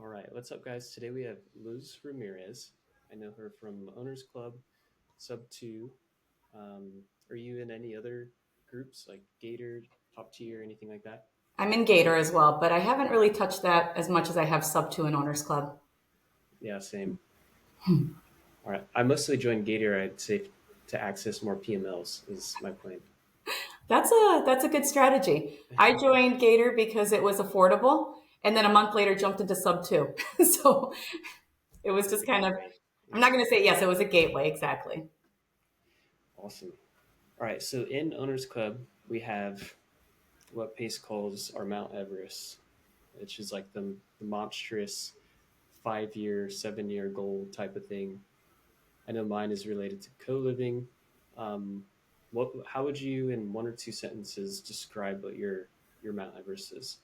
All right, what's up, guys? Today we have Luz Ramirez. I know her from Owners Club, Sub 2. Are you in any other groups like Gator, Top Tier, anything like that? I'm in Gator as well, but I haven't really touched that as much as I have Sub 2 and Owners Club. Yeah, same. All right, I mostly joined Gator, I'd say, to access more PMLs, is my plan. That's a good strategy. I joined Gator because it was affordable, and then a month later jumped into Sub 2. So it was It's just a kind of, gateway. I'm Yeah, not going to say yes, it was a gateway, exactly. awesome. All right, so in Owners Club, we have what Pace calls our Mount Everest, which is like the monstrous 5 year, 7 year goal type of thing. I know mine is related to co-living. Um, how would you, in one or two sentences, describe what your Mount Everest is?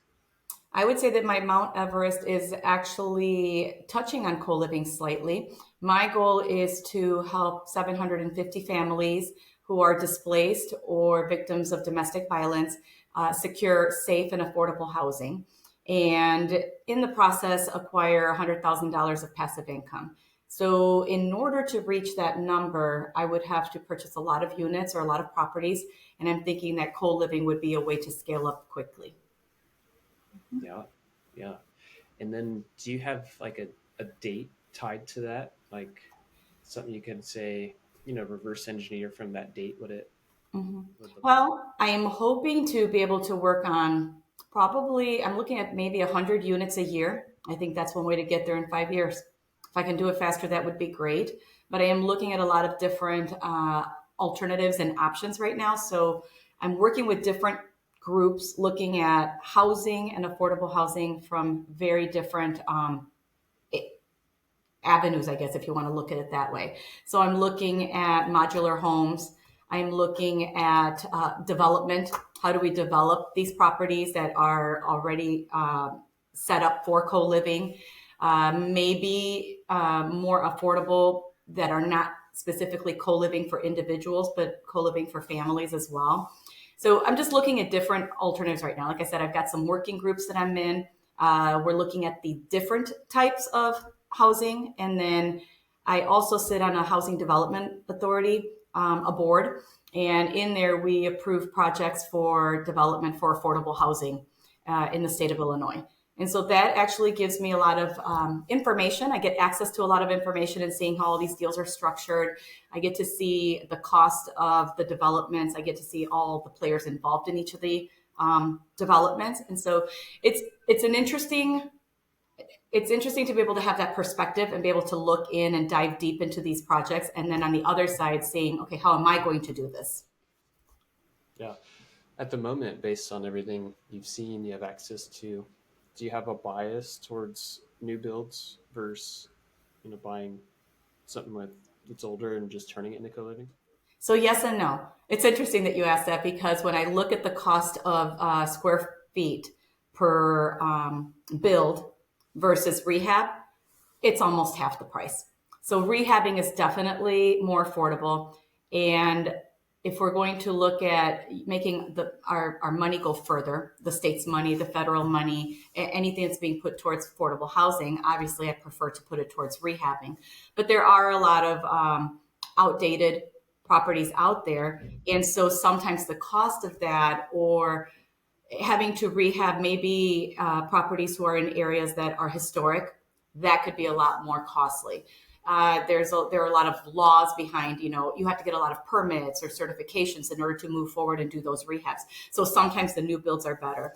I would say that my Mount Everest is actually touching on co-living slightly. My goal is to help 750 families who are displaced or victims of domestic violence secure safe and affordable housing, and in the process acquire $100,000 of passive income. So in order to reach that number, I would have to purchase a lot of units or a lot of properties, and I'm thinking that co-living would be a way to scale up quickly. Yeah, yeah. And then, do you have like a date tied to that? Like something you could say, reverse engineer from that date what it Mhm. would look like? Well, I am hoping to be able to work on probably, I'm looking at maybe 100 units a year. I think that's one way to get there in 5 years. If I can do it faster, that would be great. But I am looking at a lot of different alternatives and options right now. So I'm working with different groups looking at housing and affordable housing from very different avenues, I guess, if you want to look at it that way. So I'm looking at modular homes. I'm looking at development. How do we develop these properties that are already set up for co-living? Maybe more affordable that are not specifically co-living for individuals, but co-living for families as well. So I'm just looking at different alternatives right now. Like I said, I've got some working groups that I'm in. We're looking at the different types of housing. And then I also sit on a housing development authority, a board. And in there, we approve projects for development for affordable housing in the state of Illinois. And so that actually gives me a lot of information. I get access to a lot of information and seeing how all these deals are structured. I get to see the cost of the developments. I get to see all the players involved in each of the developments. And so it's an interesting it's interesting to be able to have that perspective and be able to look in and dive deep into these projects. And then on the other side, saying, okay, how am I going to do this? Yeah. At the moment, based on everything you've seen, you have access to, do you have a bias towards new builds versus, buying something that's older and just turning it into co-living? So, yes and no. It's interesting that you asked that because when I look at the cost of square feet per build versus rehab, it's almost half the price. So rehabbing is definitely more affordable. And if we're going to look at making our money go further, the state's money, the federal money, anything that's being put towards affordable housing, obviously I prefer to put it towards rehabbing. But there are a lot of outdated properties out there. And so sometimes the cost of that or having to rehab maybe properties who are in areas that are historic, that could be a lot more costly. There are a lot of laws behind, you have to get a lot of permits or certifications in order to move forward and do those rehabs. So sometimes the new builds are better.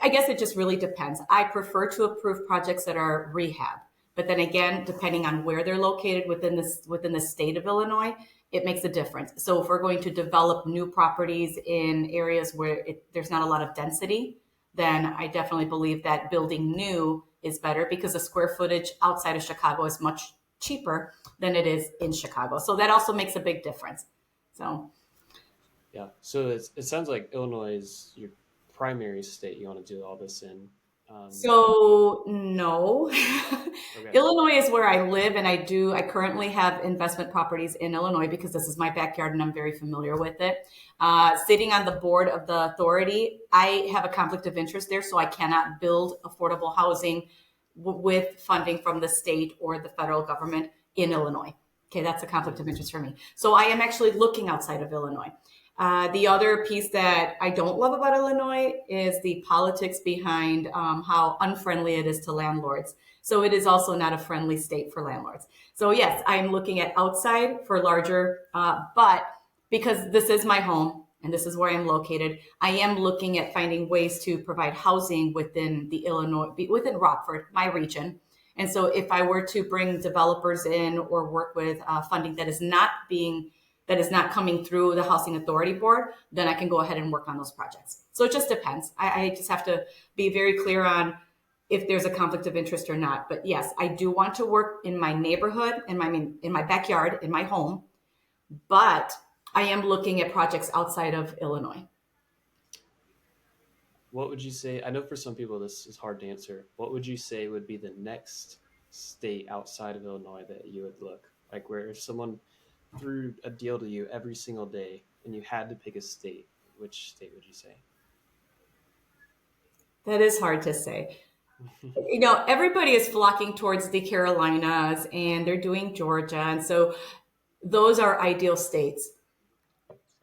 I guess it just really depends. I prefer to approve projects that are rehab, but then again, depending on where they're located within the state of Illinois, it makes a difference. So if we're going to develop new properties in areas where there's not a lot of density, then I definitely believe that building new is better because the square footage outside of Chicago is much cheaper than it is in Chicago. So that also makes a big difference. So Yeah. So it sounds like Illinois is your primary state you want to do all this in. Um, So no, okay. Illinois is where I live, and I currently have investment properties in Illinois because this is my backyard and I'm very familiar with it. Sitting on the board of the authority, I have a conflict of interest there, so I cannot build affordable housing with funding from the state or the federal government in Illinois. Okay, that's a conflict of interest for me. So I am actually looking outside of Illinois. The other piece that I don't love about Illinois is the politics behind how unfriendly it is to landlords. So it is also not a friendly state for landlords. So yes, I'm looking at outside for larger, but because this is my home and this is where I'm located, I am looking at finding ways to provide housing within the Illinois, within Rockford, my region. And so if I were to bring developers in or work with funding that is not coming through the Housing Authority Board, then I can go ahead and work on those projects. So it just depends. I just have to be very clear on if there's a conflict of interest or not. But yes, I do want to work in my neighborhood, in my backyard, in my home, but I am looking at projects outside of Illinois. What would you say? I know for some people this is hard to answer. What would you say would be the next state outside of Illinois that you would look? Like where if someone threw a deal to you every single day and you had to pick a state, which state would you say? That is hard to say. Everybody is flocking towards the Carolinas and they're doing Georgia. And so those are ideal states.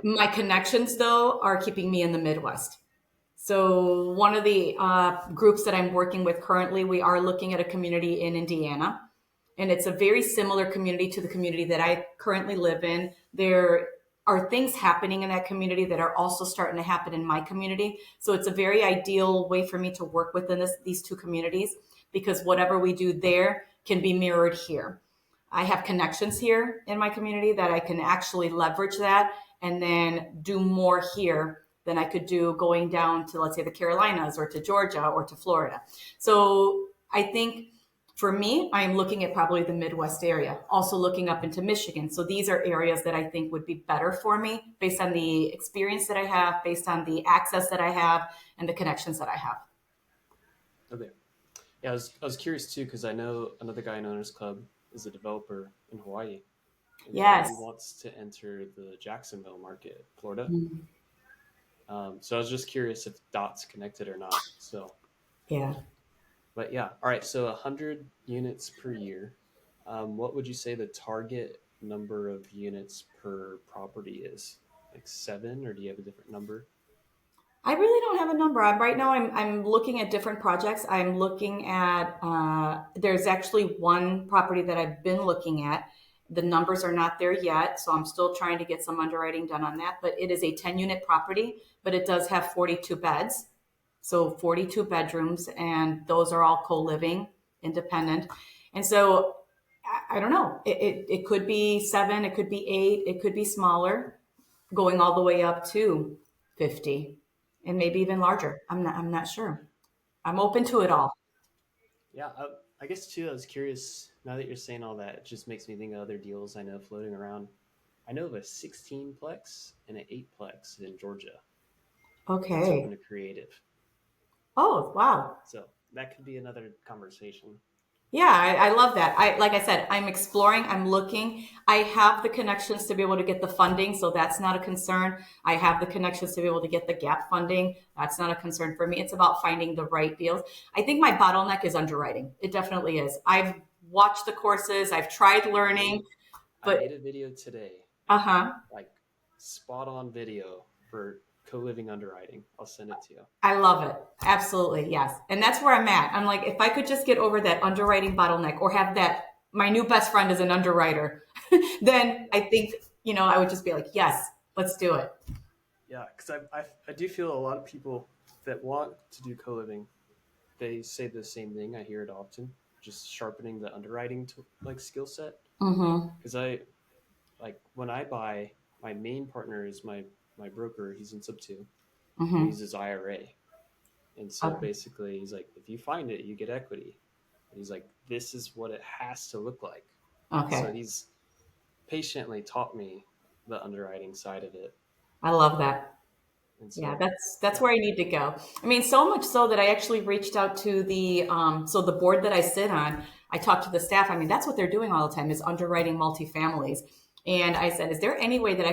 My connections, though, are keeping me in the Midwest. So one of the groups that I'm working with currently, we are looking at a community in Indiana. And it's a very similar community to the community that I currently live in. There are things happening in that community that are also starting to happen in my community. So it's a very ideal way for me to work within these two communities because whatever we do there can be mirrored here. I have connections here in my community that I can actually leverage that and then do more here than I could do going down to, let's say, the Carolinas or to Georgia or to Florida. So I think for me, I'm looking at probably the Midwest area, also looking up into Michigan. So these are areas that I think would be better for me based on the experience that I have, based on the access that I have, and the connections that I have. Okay. Yeah, I was curious too, because I know another guy in Owners Club is a developer in Hawaii. And Yes. he wants to enter the Jacksonville market, Florida. Mm-hmm. So I was just curious if dots connected or not. So yeah. But yeah, all right. So 100 units per year. What would you say the target number of units per property is? Like 7, or do you have a different number? I really don't have a number. Right now, I'm looking at different projects. I'm looking at there's actually one property that I've been looking at. The numbers are not there yet, so I'm still trying to get some underwriting done on that. But it is a 10-unit property, but it does have 42 beds. So 42 bedrooms, and those are all co-living, independent. And so I don't know. It could be 7, it could be 8, it could be smaller, going all the way up to 50, and maybe even larger. I'm not sure. I'm open to it all. Yeah, I guess too, I was curious, now that you're saying all that, it just makes me think of other deals I know floating around. I know of a 16-plex and an 8-plex in Georgia. It's open Okay. to creative. Oh, wow. So that could be another conversation. Yeah, I love that. Like I said, I'm exploring, I'm looking. I have the connections to be able to get the funding, so that's not a concern. I have the connections to be able to get the gap funding. That's not a concern for me. It's about finding the right deals. I think my bottleneck is underwriting. It definitely is. I've watched the courses, I've tried learning, I but made a video today, uh-huh. like spot on video for co-living underwriting. I'll send it to you. I love it. Absolutely. Yes. And that's where I'm at. I'm like, if I could just get over that underwriting bottleneck or have that, my new best friend is an underwriter, then I think, I would just be like, yes, let's do it. Yeah, because I do feel a lot of people that want to do co-living, they say the same thing. I hear it often, just sharpening the underwriting skill set. Mm-hmm. Because when I buy, my main partner is my broker. He's in sub 2. Mm-hmm. He uses IRA. And so Okay. basically he's like, if you find it, you get equity. And he's like, this is what it has to look like. Okay. So he's patiently taught me the underwriting side of it. I love that. And so, Yeah, that's where I need to go. I mean, so much so that I actually reached out to the board that I sit on. I talked to the staff. I mean, that's what they're doing all the time is underwriting multifamilies. And I said, is there any way that I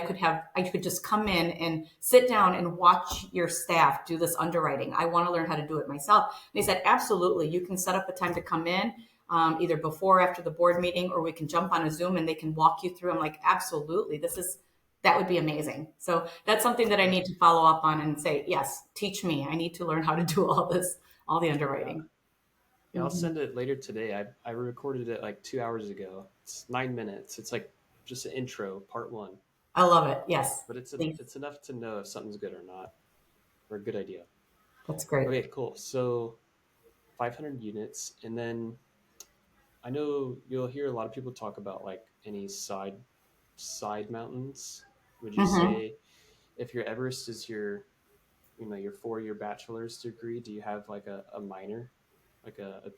could just come in and sit down and watch your staff do this underwriting? I want to learn how to do it myself. And they said, absolutely. You can set up a time to come in, either before or after the board meeting, or we can jump on a Zoom and they can walk you through. I'm like, absolutely. That would be amazing. So that's something that I need to follow up on and say, yes, teach me. I need to learn how to do all this, all the Yeah. underwriting. Yeah, I'll Mm-hmm. send it later today. I recorded it like 2 hours ago. It's 9 minutes. It's like just an intro, part one. I love it. Yes. But Thanks. it's enough to know if something's good or not, or a good idea. That's great. Okay, cool. So 500 units, and then I know you'll hear a lot of people talk about like any side mountains. Would you Mm-hmm. say if your Everest is your your 4 year bachelor's degree, do you have like a minor, like a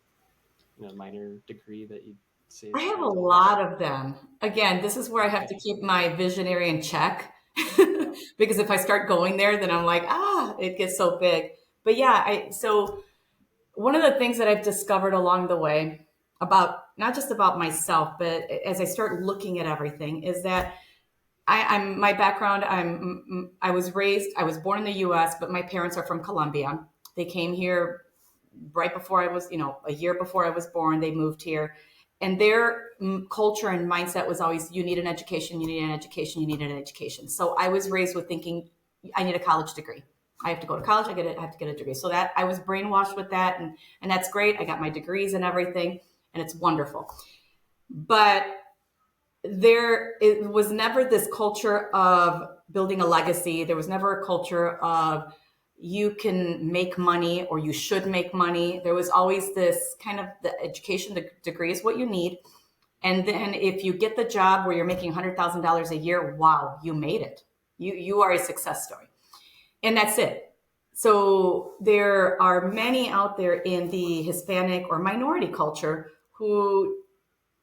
minor degree that you say I is have a translatable? lot of them. Again, this is where I have to Okay. keep my visionary in check Yeah. because if I start going there, then I'm like, it gets so big. But yeah, so one of the things that I've discovered along the way about not just about myself, but as I start looking at everything, is that I'm my background. I was born in the U.S., but my parents are from Colombia. They came here right before I was, a year before I was born. They moved here, and their culture and mindset was always, you need an education, you need an education, you need an education. So I was raised with thinking, I need a college degree. I have to go to college. I have to get a degree. So that I was brainwashed with that, and that's great. I got my degrees and everything, and it's wonderful. But there it was never this culture of building a legacy. There was never a culture of you can make money or you should make money. There was always this kind of the education, the degree is what you need. And then if you get the job where you're making $100,000 a year, wow, you made it. You are a success story. And that's it. So there are many out there in the Hispanic or minority culture who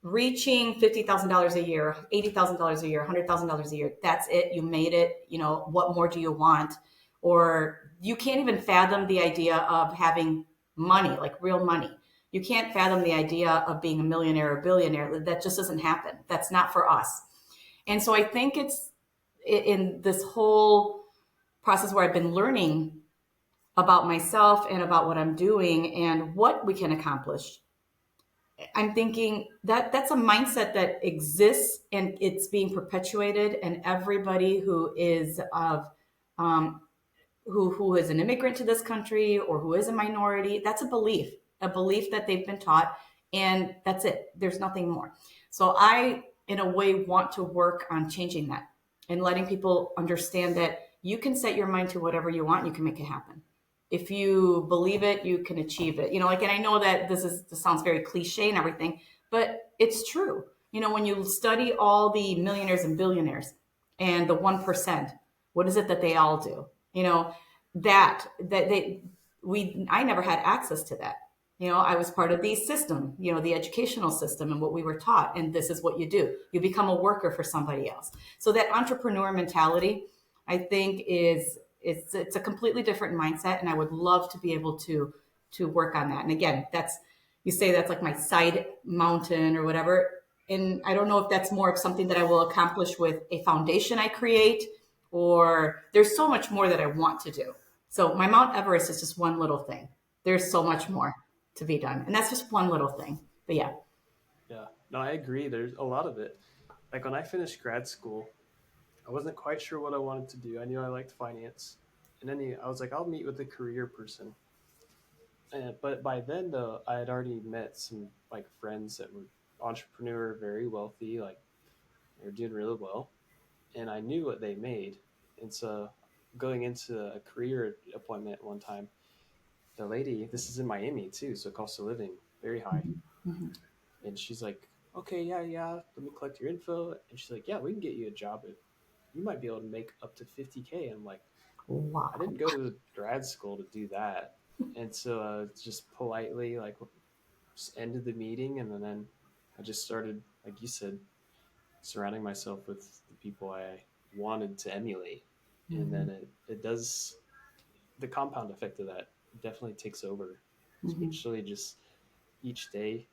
reaching $50,000 a year, $80,000 a year, $100,000 a year. That's it. You made it. What more do you want? Or you can't even fathom the idea of having money, like real money. You can't fathom the idea of being a millionaire or billionaire. That just doesn't happen. That's not for us. And so I think it's in this whole process where I've been learning about myself and about what I'm doing and what we can accomplish. I'm thinking that that's a mindset that exists and it's being perpetuated, and everybody who is um, who is an immigrant to this country or who is a minority, that's a belief that they've been taught, and that's it. There's nothing more. So I, in a way, want to work on changing that and letting people understand that you can set your mind to whatever you want, and you can make it happen. If you believe it, you can achieve it. And I know that this sounds very cliche and everything, but it's true. When you study all the millionaires and billionaires and the 1%, what is it that they all do? You know, that they we I never had access to that. I was part of the system, the educational system and what we were taught. And this is what you do. You become a worker for somebody else. So that entrepreneur mentality, I think it's a completely different mindset. And I would love to be able to work on that. And again, you say that's like my side mountain or whatever. And I don't know if that's more of something that I will accomplish with a foundation I create, or there's so much more that I want to do. So my Mount Everest is just one little thing. There's so much more to be done. And that's just one little thing. But yeah. Yeah. No, I agree. There's a lot of it. Like when I finished grad school, I wasn't quite sure what I wanted to do. I knew I liked finance. And then I was like, I'll meet with a career person. But by then, though, I had already met some like friends that were entrepreneur, very wealthy, like they were doing really well. And I knew what they made. And so going into a career appointment one time, the lady, this is in Miami too, so cost of living, very high. Mhm. And she's like, okay, yeah, yeah, let me collect your info. And she's like, yeah, we can get you a job. You might be able to make up to 50K. I'm like, I Wow. didn't go to grad school to do that. And so just politely, like, just ended the meeting. And then I just started, like you said, surrounding myself with the people I wanted to emulate. And then Mhm. it does, the compound effect of that definitely takes over, Mhm. especially just each day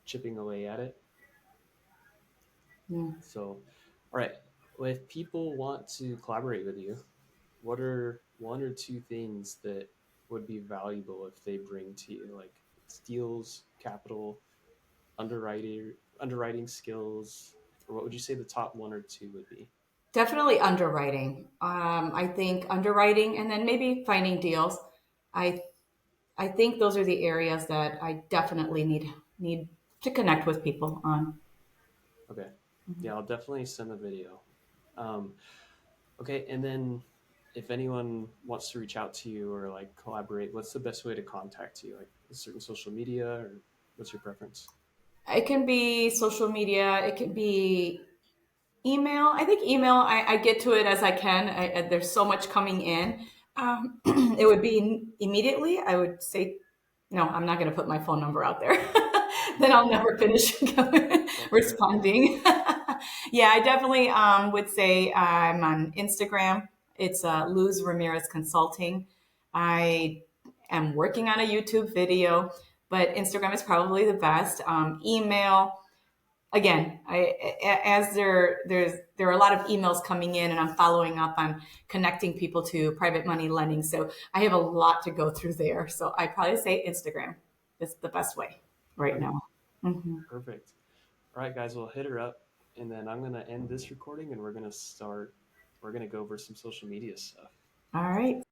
chipping away at it. Yeah. So All right. Well, if people want to collaborate with you, what are one or two things that would be valuable if they bring to you, like deals, capital, underwriting skills, or what would you say the top one or two would be? Definitely underwriting. I think underwriting and then maybe finding deals. I I think those are the areas that I definitely need to connect with people on. Okay. Yeah, I'll definitely send the video. Um, okay, and then if anyone wants to reach out to you or like collaborate, what's the best way to contact you? Like a certain social media, or what's your preference? It can be social media. It can be email. I think email. I get to it as I can. There's so much coming in. It would be immediately. I would say, no, I'm not going to put my phone number out there. Then I'll never finish That's fair. responding. Yeah, I definitely would say I'm on Instagram. It's Luz Ramirez Consulting. I am working on a YouTube video, but Instagram is probably the best. Email again, as there are a lot of emails coming in, and I'm following up on connecting people to private money lending. So I have a lot to go through there. So I probably say Instagram is the best way right Okay, now. Hmm. perfect. All right, guys, we'll hit her up, and then I'm gonna end this recording, and we're gonna start. We're gonna go over some social media stuff. All right.